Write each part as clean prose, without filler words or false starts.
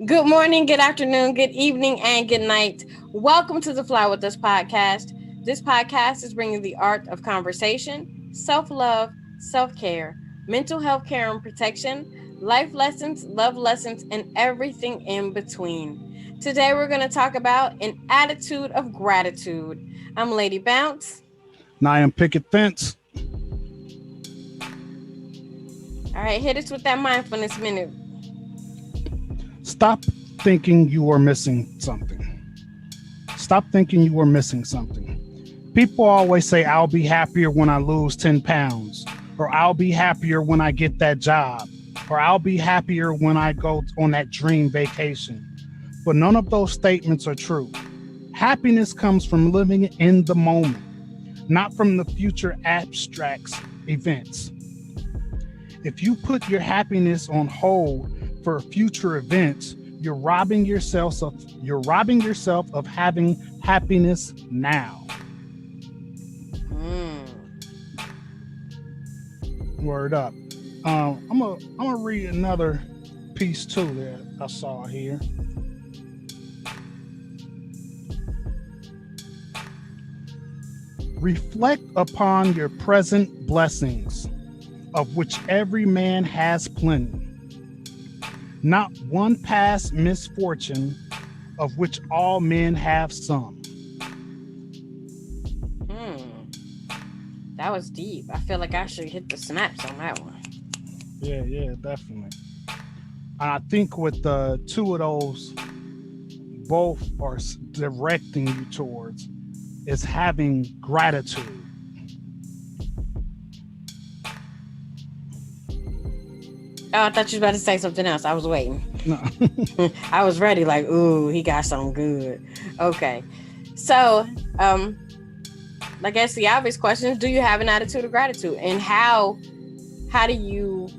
Good morning, good afternoon, good evening, and good night. Welcome to the Fly With Us podcast. This podcast is bringing the art of conversation, self love, self care, mental health care and protection, life lessons, love lessons, and everything in between. Today, we're going to talk about an attitude of gratitude. I'm Lady Bounce. And I am Picket Fence. All right, hit us with that mindfulness minute. Stop thinking you are missing something. Stop thinking you are missing something. People always say, I'll be happier when I lose 10 pounds, or I'll be happier when I get that job, or I'll be happier when I go on that dream vacation. But none of those statements are true. Happiness comes from living in the moment, not from the future abstracts events. If you put your happiness on hold for future events, you're robbing yourself of having happiness now. Word up. I'm gonna read another piece too that I saw here. Reflect upon your present blessings, of which every man has plenty. Not one past misfortune, of which all men have some. That was deep. I feel like I should hit the snaps on that one. Yeah, definitely. And I think with the two of those, both are directing you towards is having gratitude. Oh, I thought you were about to say something else. I was waiting. No. I was ready, like, ooh, he got something good. Okay. So, I guess the obvious question is, do you have an attitude of gratitude? And how do you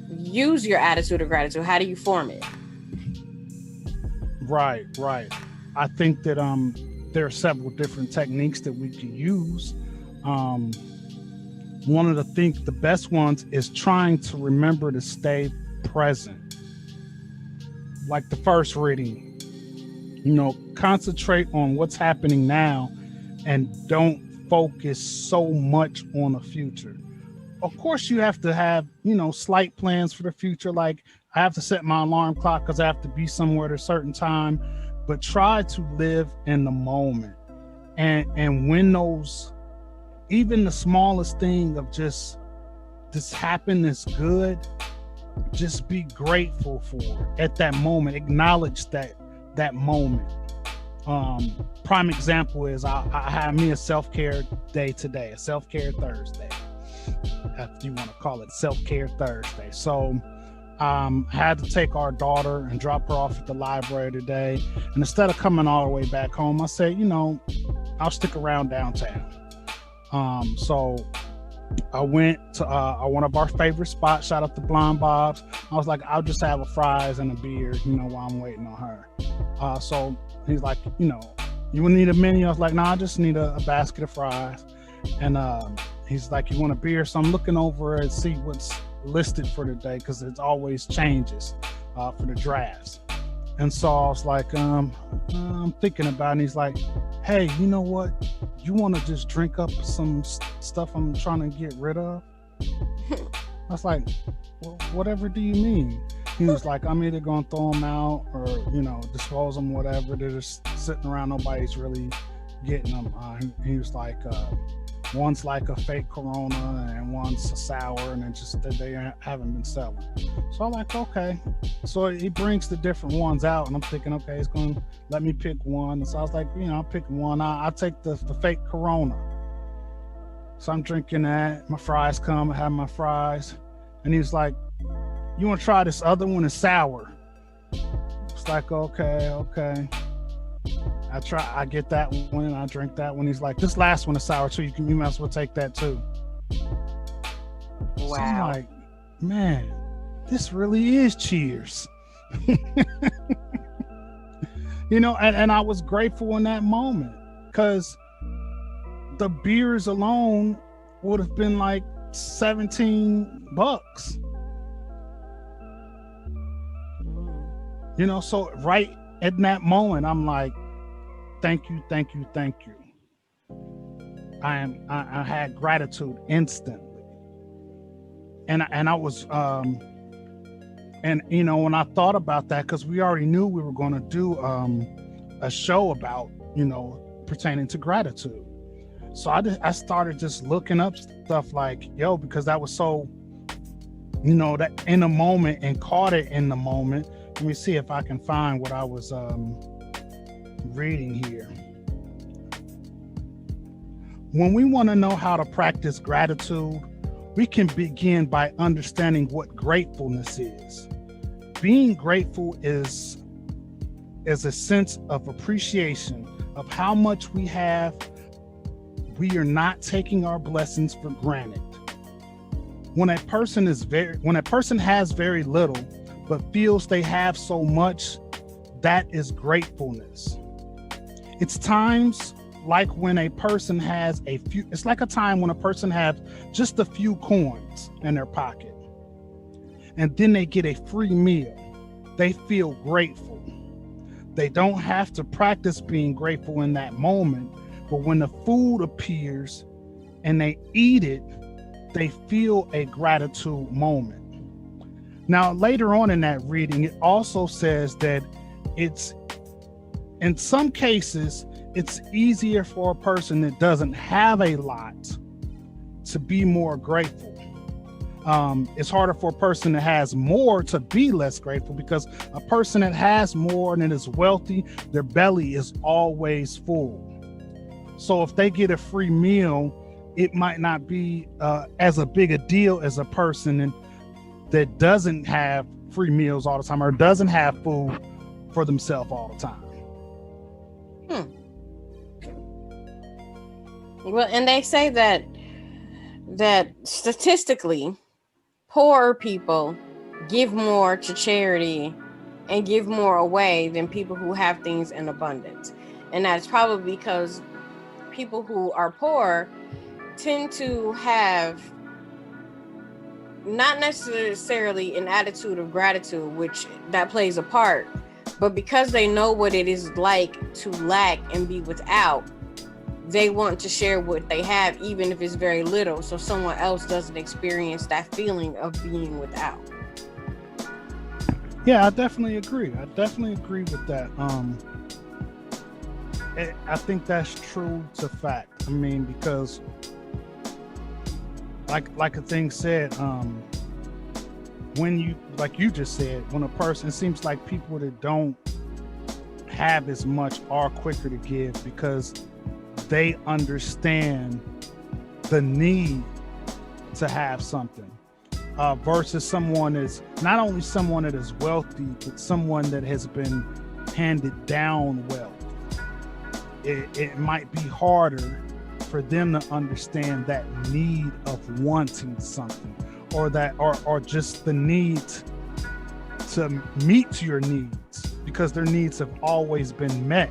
use your attitude of gratitude? How do you form it? Right. I think that there are several different techniques that we can use. One of the best ones is trying to remember to stay present. Like the first reading, concentrate on what's happening now and don't focus so much on the future. Of course, you have to have, slight plans for the future. Like I have to set my alarm clock because I have to be somewhere at a certain time, but try to live in the moment. And when those, even the smallest thing of just this happiness good, just be grateful for it at that moment. Acknowledge that moment. Prime example is I have me a self-care day today, a self-care Thursday, if you want to call it self-care Thursday. So I had to take our daughter and drop her off at the library today. And instead of coming all the way back home, I said, I'll stick around downtown. So I went to one of our favorite spots. Shout out to Blind Bob's. I was like, I'll just have a fries and a beer, while I'm waiting on her. So he's like, you would need a menu? I was like, no, I just need a basket of fries. And he's like, you want a beer? So I'm looking over and see what's listed for today because it always changes for the drafts. And so I was like, I'm thinking about it. And he's like, hey, you know what? You want to just drink up some stuff I'm trying to get rid of? I was like, well, whatever do you mean? He was like, I'm either going to throw them out or, dispose them, whatever. They're just sitting around. Nobody's really getting them. He was like, one's like a fake Corona and one's a sour, and it just that they haven't been selling. So I'm like, okay. So he brings the different ones out, and I'm thinking, okay, he's going to let me pick one. And so I was like, I'll pick one. I'll take the fake Corona. So I'm drinking that. My fries come. I have my fries. And he was like, you want to try this other one? It's sour. It's like, okay. I get that one and I drink that one. He's like, this last one is sour too. You might as well take that too. Wow. So I'm like, man, this really is cheers. And I was grateful in that moment because the beers alone would have been like $17. So right at that moment, I'm like, thank you, thank you, thank you. I had gratitude instantly. And I was and when I thought about that, because we already knew we were going to do a show about pertaining to gratitude. So I started just looking up stuff like, because that was so, that in the moment, and caught it in the moment. Let me see if I can find what I was reading here. When we want to know how to practice gratitude, we can begin by understanding what gratefulness is. Being grateful is a sense of appreciation of how much we have. We are not taking our blessings for granted. When a person has very little but feels they have so much, that is gratefulness. It's times like when a person has it's like a time when a person has just a few coins in their pocket, and then they get a free meal. They feel grateful. They don't have to practice being grateful in that moment, but when the food appears and they eat it, they feel a gratitude moment. Now, later on in that reading, it also says that in some cases, it's easier for a person that doesn't have a lot to be more grateful. It's harder for a person that has more to be less grateful, because a person that has more and is wealthy, their belly is always full. So if they get a free meal, it might not be as a big a deal as a person that doesn't have free meals all the time, or doesn't have food for themselves all the time. Well, and they say that statistically, poor people give more to charity and give more away than people who have things in abundance. And that's probably because people who are poor tend to have not necessarily an attitude of gratitude, which that plays a part, but because they know what it is like to lack and be without, they want to share what they have, even if it's very little, so someone else doesn't experience that feeling of being without. Yeah, I definitely agree. with that. I think that's true to fact. I mean, because like a thing said, when you, like you just said, when a person, it seems like people that don't have as much are quicker to give, because they understand the need to have something, versus someone is not only someone that is wealthy, but someone that has been handed down wealth. It might be harder for them to understand that need of wanting something, or just the need to meet your needs, because their needs have always been met.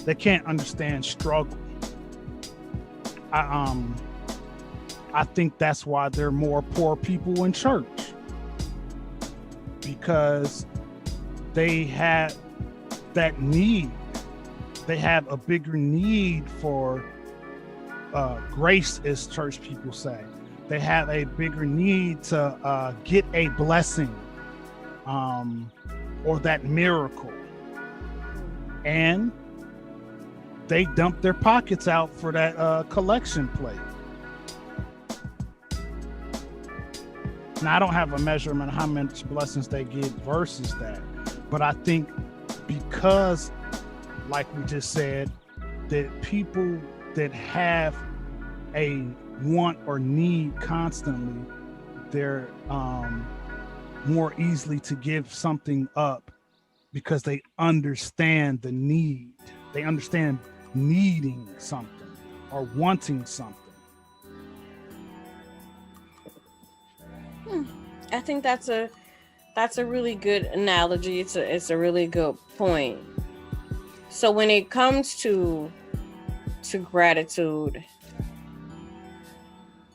They can't understand struggle. I think that's why there are more poor people in church, because they have that need. They have a bigger need for grace, as church people say. They have a bigger need to get a blessing, or that miracle. And they dump their pockets out for that collection plate. Now, I don't have a measurement of how much blessings they get versus that, but I think because, like we just said, that people that have a want or need constantly, they're more easily to give something up, because they understand the need. They understand needing something or wanting something. I think that's a really good analogy. It's a really good point. So when it comes to gratitude,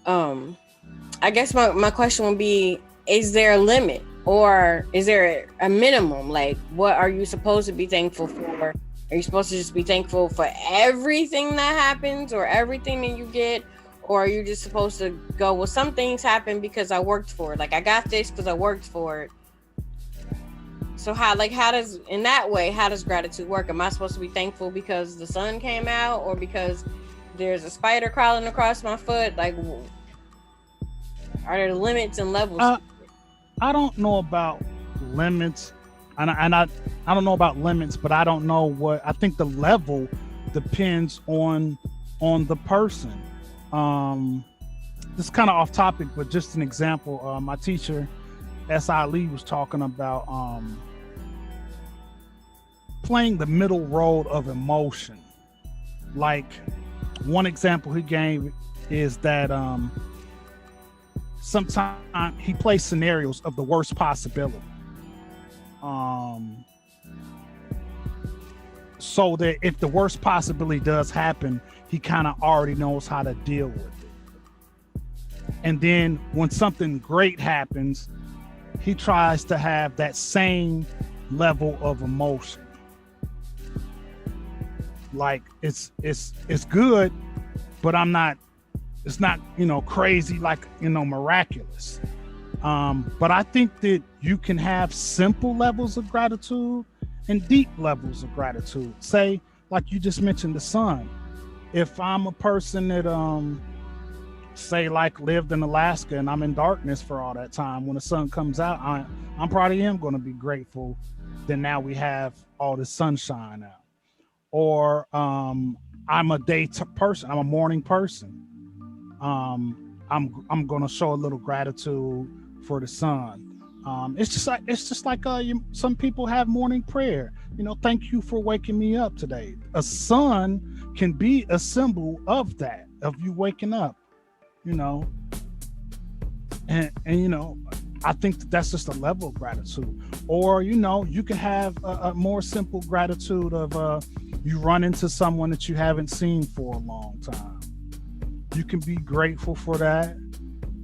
I guess my question would be, is there a limit, Or is there a minimum? Like, what are you supposed to be thankful for? Are you supposed to just be thankful for everything that happens or everything that you get? Or are you just supposed to go, well, some things happen because I worked for it. Like, I got this because I worked for it. So how does, in that way, how does gratitude work? Am I supposed to be thankful because the sun came out or because there's a spider crawling across my foot? Like, are there limits and levels? I don't know about limits, and I don't know about limits, but I don't know what. I think the level depends on the person. This is kind of off topic, but just an example. My teacher, S.I. Lee, was talking about playing the middle road of emotion. Like, one example he gave is that sometimes he plays scenarios of the worst possibility. So that if the worst possibility does happen, he kind of already knows how to deal with it. And then when something great happens, he tries to have that same level of emotion. Like, it's good, but it's not, crazy, like, miraculous. But I think that you can have simple levels of gratitude and deep levels of gratitude. Say, like you just mentioned, the sun. If I'm a person that, say, like, lived in Alaska and I'm in darkness for all that time, when the sun comes out, I'm probably going to be grateful that now we have all the sunshine out. Or I'm a person. I'm a morning person. I'm going to show a little gratitude for the sun. It's just like some people have morning prayer. Thank you for waking me up today. A sun can be a symbol of that, of you waking up. And I think that's just a level of gratitude. Or you can have a more simple gratitude of you run into someone that you haven't seen for a long time. You can be grateful for that,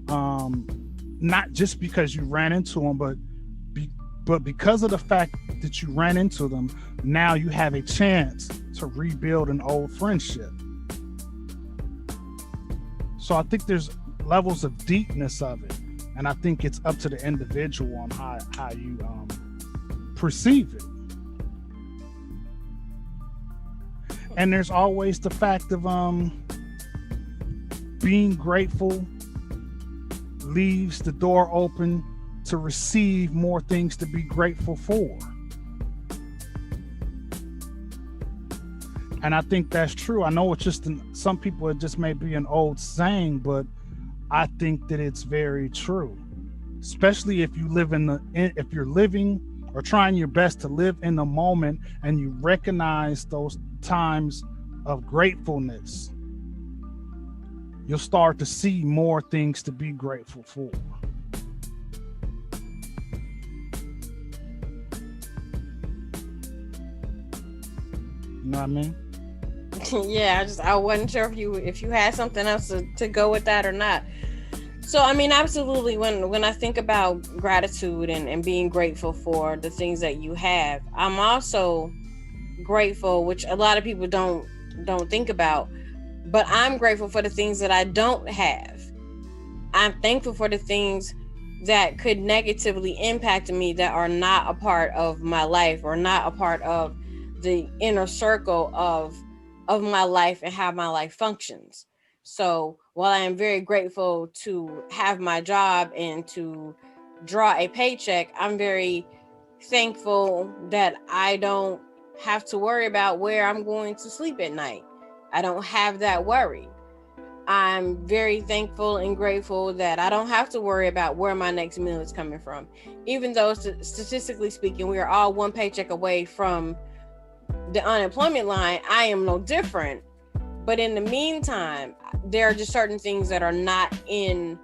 not just because you ran into them, but because of the fact that you ran into them. Now you have a chance to rebuild an old friendship. So I think there's levels of deepness of it, and I think it's up to the individual on how you perceive it. And there's always the fact of being grateful leaves the door open to receive more things to be grateful for. And I think that's true. I know it's just some people, it just may be an old saying, but I think that it's very true. Especially if you live if you're living or trying your best to live in the moment and you recognize those times of gratefulness, you'll start to see more things to be grateful for. You know what I mean? Yeah, I wasn't sure if you had something else to go with that or not. So, I mean, absolutely. When I think about gratitude and being grateful for the things that you have, I'm also grateful, which a lot of people don't think about, but I'm grateful for the things that I don't have. I'm thankful for the things that could negatively impact me that are not a part of my life or not a part of the inner circle of my life and how my life functions. So while I am very grateful to have my job and to draw a paycheck, I'm very thankful that I don't have to worry about where I'm going to sleep at night. I don't have that worry. I'm very thankful and grateful that I don't have to worry about where my next meal is coming from. Even though statistically speaking, we are all one paycheck away from the unemployment line, I am no different. But in the meantime, there are just certain things that are not in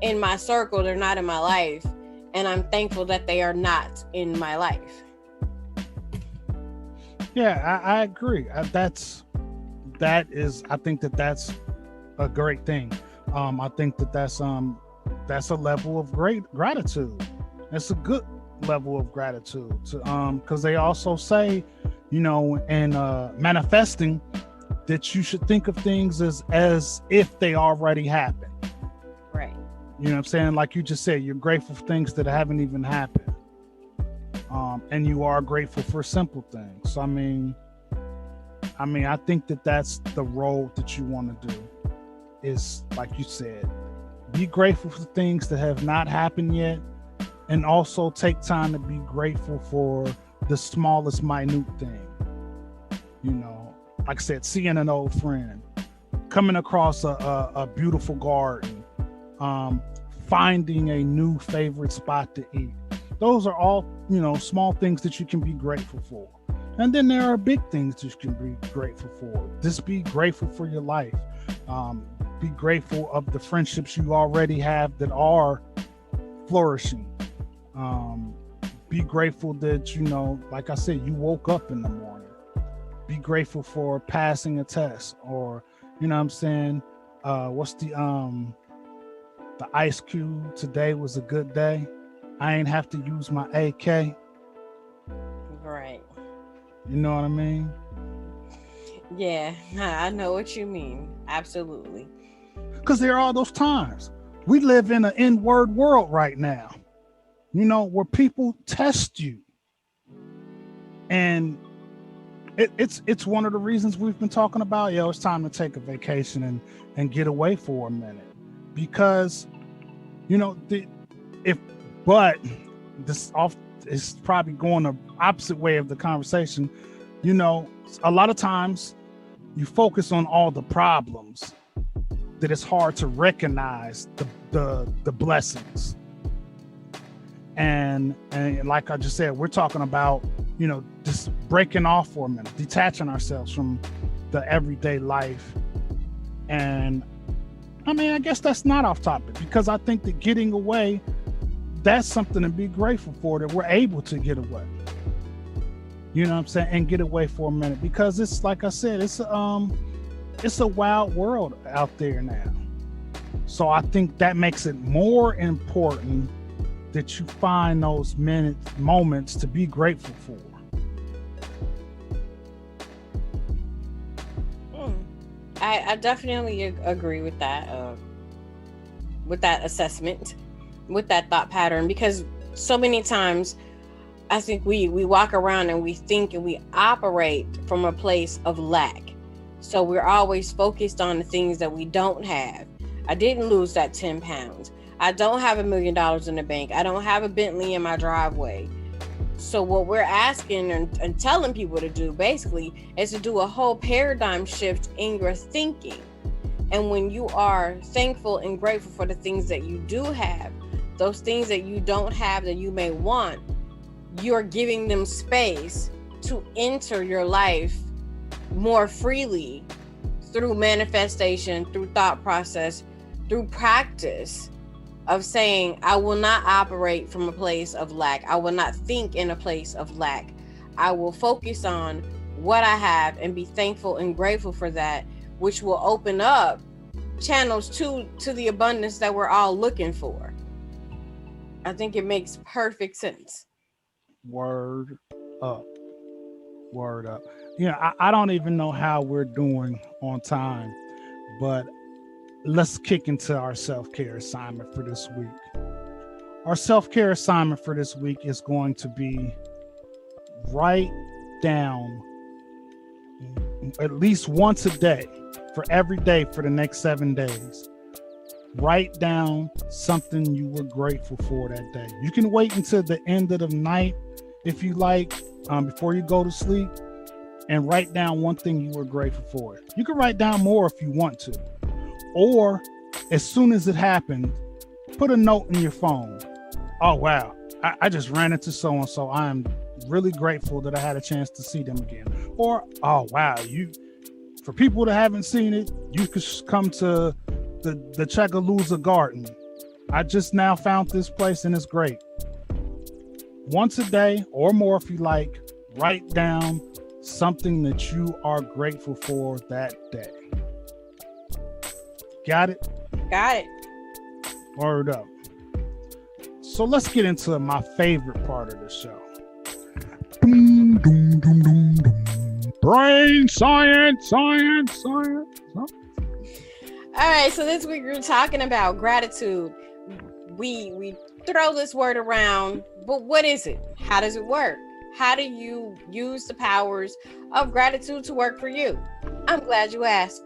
my circle, they're not in my life, and I'm thankful that they are not in my life. Yeah, I agree. I think that's a great thing. I think that's a level of great gratitude. It's a good level of gratitude to because they also say, you know, in manifesting, that you should think of things as if they already happened. Right. You know what I'm saying? Like you just said, you're grateful for things that haven't even happened. And you are grateful for simple things. So I mean, I think that that's the road that you want to do, is like you said, be grateful for things that have not happened yet, and also take time to be grateful for the smallest minute thing. You know, like I said, seeing an old friend, coming across a beautiful garden, finding a new favorite spot to eat. Those are all, you know, small things that you can be grateful for. And then there are big things that you can be grateful for. Just be grateful for your life. Be grateful of the friendships you already have that are flourishing. Be grateful that, you know, like I said, you woke up in the morning. Be grateful for passing a test, or, you know what I'm saying? What's the Ice Cube, today was a good day. I ain't have to use my AK. Right. You know what I mean? Yeah, I know what you mean. Absolutely. Because there are those times. We live in an N-word world right now, you know, where people test you. And it's one of the reasons we've been talking about, it's time to take a vacation and get away for a minute. Because, you know, but this is probably going the opposite way of the conversation. You know, a lot of times you focus on all the problems, that it's hard to recognize the blessings. And like I just said, we're talking about, you know, just breaking off for a minute, detaching ourselves from the everyday life. And I mean, I guess that's not off topic, because I think that getting away, that's something to be grateful for, that we're able to get away. You know what I'm saying? And get away for a minute, because it's, like I said, it's a wild world out there now. So I think that makes it more important that you find those moments to be grateful for. I definitely agree with that assessment, with that thought pattern, because so many times I think we walk around and we think and we operate from a place of lack. So we're always focused on the things that we don't have. I didn't lose that 10 pounds. I don't have $1 million in the bank. I don't have a Bentley in my driveway. So what we're asking and telling people to do basically is to do a whole paradigm shift in your thinking. And when you are thankful and grateful for the things that you do have, those things that you don't have that you may want, you're giving them space to enter your life more freely through manifestation, through thought process, through practice of saying, I will not operate from a place of lack. I will not think in a place of lack. I will focus on what I have and be thankful and grateful for that, which will open up channels to the abundance that we're all looking for. I think it makes perfect sense. Word up. Word up. Yeah, I don't even know how we're doing on time, but let's kick into our self-care assignment for this week. Our self-care assignment for this week is going to be write down at least once a day, for every day for the next 7 days. Write down something you were grateful for that day. You can wait until the end of the night if you like, before you go to sleep, and write down one thing you were grateful for. You can write down more if you want to. Or as soon as it happened, put a note in your phone. Oh, wow, I just ran into so-and-so. I am really grateful that I had a chance to see them again. Or, oh, wow, for people that haven't seen it, you could come to the Chagalusa Garden. I just now found this place and it's great. Once a day or more if you like, write down something that you are grateful for that day. Got it? Got it. Word up. So let's get into my favorite part of the show. Doom, doom, doom, doom, doom. Brain science. All right, so this week we're talking about gratitude. We throw this word around, but what is it? How does it work? How do you use the powers of gratitude to work for you? I'm glad you asked.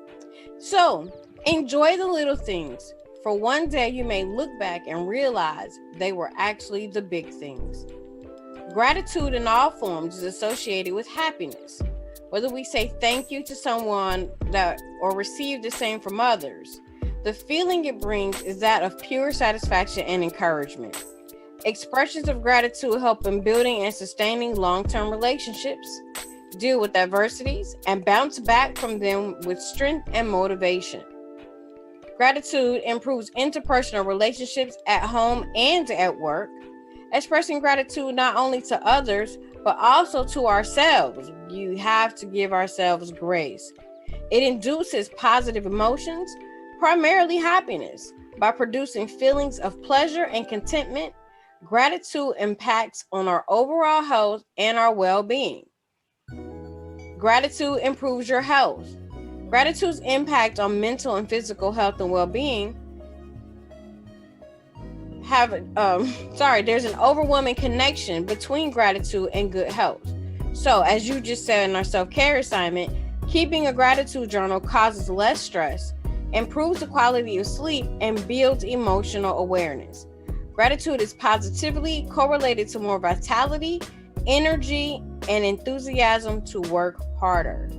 So, enjoy the little things. For one day, you may look back and realize they were actually the big things. Gratitude in all forms is associated with happiness. Whether we say thank you to someone or receive the same from others, the feeling it brings is that of pure satisfaction and encouragement. Expressions of gratitude help in building and sustaining long-term relationships, deal with adversities, and bounce back from them with strength and motivation. Gratitude improves interpersonal relationships at home and at work. Expressing gratitude not only to others, but also to ourselves. You have to give ourselves grace. It induces positive emotions, primarily happiness, by producing feelings of pleasure and contentment. Gratitude impacts on our overall health and our well-being. Gratitude improves your health. Gratitude's impact on mental and physical health and well-being there's an overwhelming connection between gratitude and good health. So, as you just said in our self-care assignment, keeping a gratitude journal causes less stress, improves the quality of sleep, and builds emotional awareness. Gratitude is positively correlated to more vitality, energy, and enthusiasm to work harder.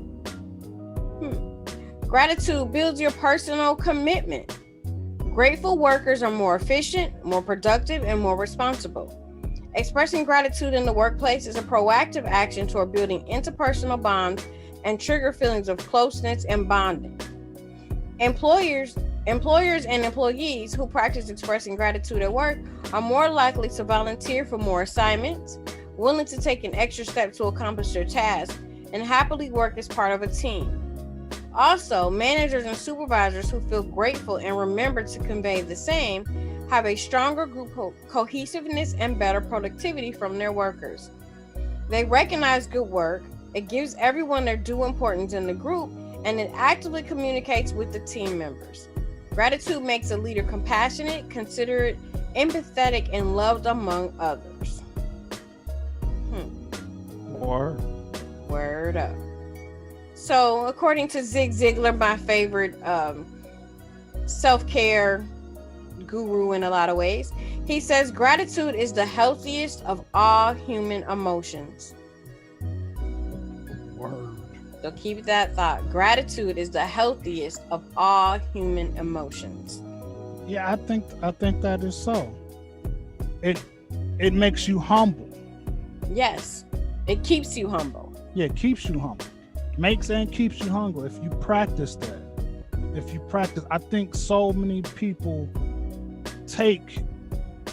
Gratitude builds your personal commitment. Grateful workers are more efficient, more productive, and more responsible. Expressing gratitude in the workplace is a proactive action toward building interpersonal bonds and trigger feelings of closeness and bonding. Employers and employees who practice expressing gratitude at work are more likely to volunteer for more assignments, willing to take an extra step to accomplish their task, and happily work as part of a team. Also, managers and supervisors who feel grateful and remember to convey the same have a stronger group cohesiveness and better productivity from their workers. They recognize good work, it gives everyone their due importance in the group, and it actively communicates with the team members. Gratitude makes a leader compassionate, considerate, empathetic, and loved among others. Word up. So, according to Zig Ziglar, my favorite self-care guru in a lot of ways, he says gratitude is the healthiest of all human emotions. Word. So keep that thought. Gratitude is the healthiest of all human emotions. Yeah, I think that is so. It makes you humble. Yes, it keeps you humble. Yeah, it keeps you humble. Makes and keeps you humble if you practice that. I think so many people take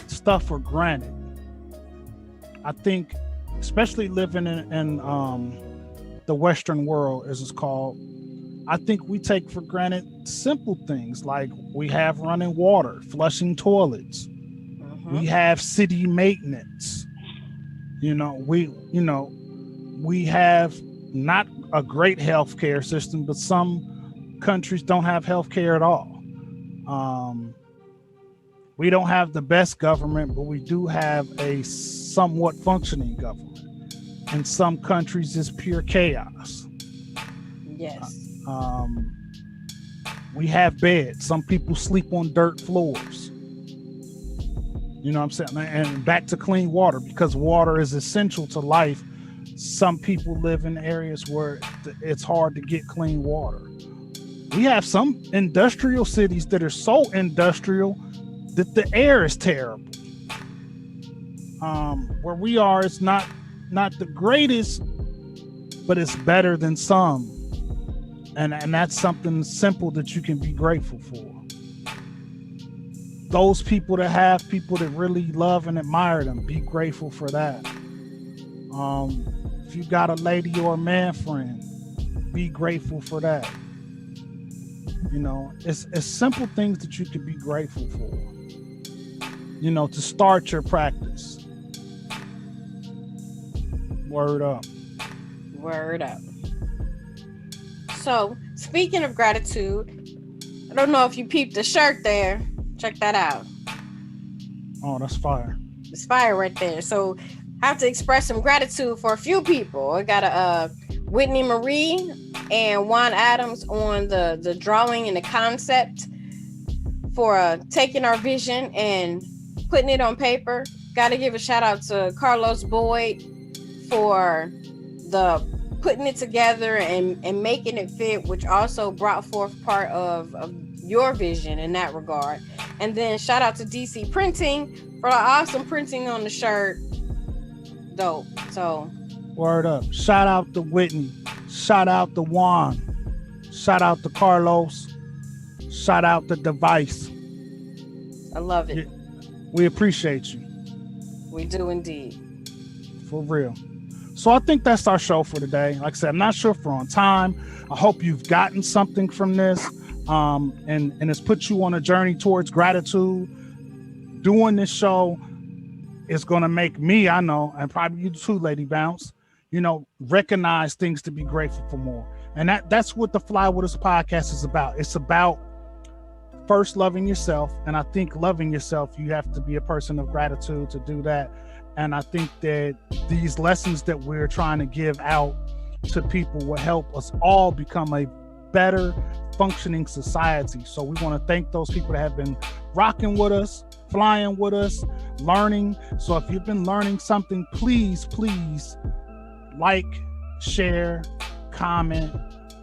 stuff for granted. I think, especially living in the Western world, as it's called, I think we take for granted simple things like we have running water, flushing toilets. We have city maintenance. We have not a great healthcare system, but some countries don't have healthcare at all. We don't have the best government, but we do have a somewhat functioning government. In some countries, it's pure chaos. Yes. We have beds. Some people sleep on dirt floors. You know what I'm saying? And back to clean water, because water is essential to life. Some people live in areas where it's hard to get clean water. We have some industrial cities that are so industrial that the air is terrible. Where we are, it's not the greatest, but it's better than some. And that's something simple that you can be grateful for. Those people that have people that really love and admire them, be grateful for that. If you got a lady or a man friend, be grateful for that. It's simple things that you can be grateful for. to start your practice. Word up. Word up. So, speaking of gratitude, I don't know if you peeped the shirt there. Check that out. Oh, that's fire. It's fire right there. So, I have to express some gratitude for a few people. I got a Whitney Marie and Juan Adams on the drawing and the concept for taking our vision and putting it on paper. Got to give a shout out to Carlos Boyd for the putting it together and making it fit, which also brought forth part of your vision in that regard. And then shout out to DC Printing for the awesome printing on the shirt. Dope. So word up. Shout out to Whitney. Shout out to Juan. Shout out to Carlos. Shout out to Device. I love it. We appreciate you. We do indeed. For real. So I think that's our show for today. Like I said, I'm not sure if we're on time. I hope you've gotten something from this, and it's put you on a journey towards gratitude. Doing this show is going to make me, I know, and probably you too, Lady Bounce, recognize things to be grateful for more. And that's what the Fly With Us podcast is about. It's about first loving yourself. And I think loving yourself, you have to be a person of gratitude to do that. And I think that these lessons that we're trying to give out to people will help us all become a better functioning society. So we want to thank those people that have been rocking with us, flying with us, learning. So if you've been learning something, please like, share, comment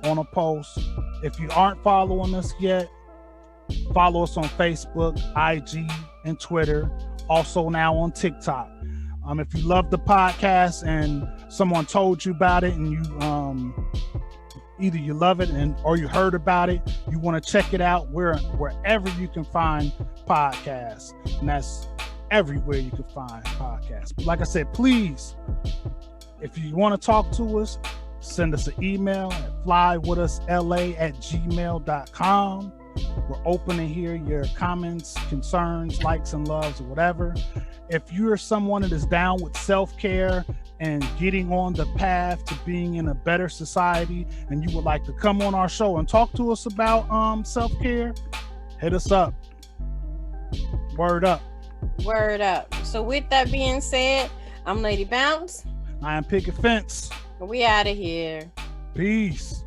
on a post. If you aren't following us yet, follow us on Facebook, IG, and Twitter. Also now on TikTok. If you love the podcast and someone told you about it and you either you love it or you heard about it, you want to check it out wherever you can find podcasts. And that's everywhere you can find podcasts. But like I said, please, if you want to talk to us, send us an email at flywithusla@gmail.com. We're open to hear your comments, concerns, likes, and loves, or whatever. If you're someone that is down with self-care and getting on the path to being in a better society, and you would like to come on our show and talk to us about self-care, hit us up. Word up. Word up. So with that being said, I'm Lady Bounce. I am Picket Fence. We out of here. Peace.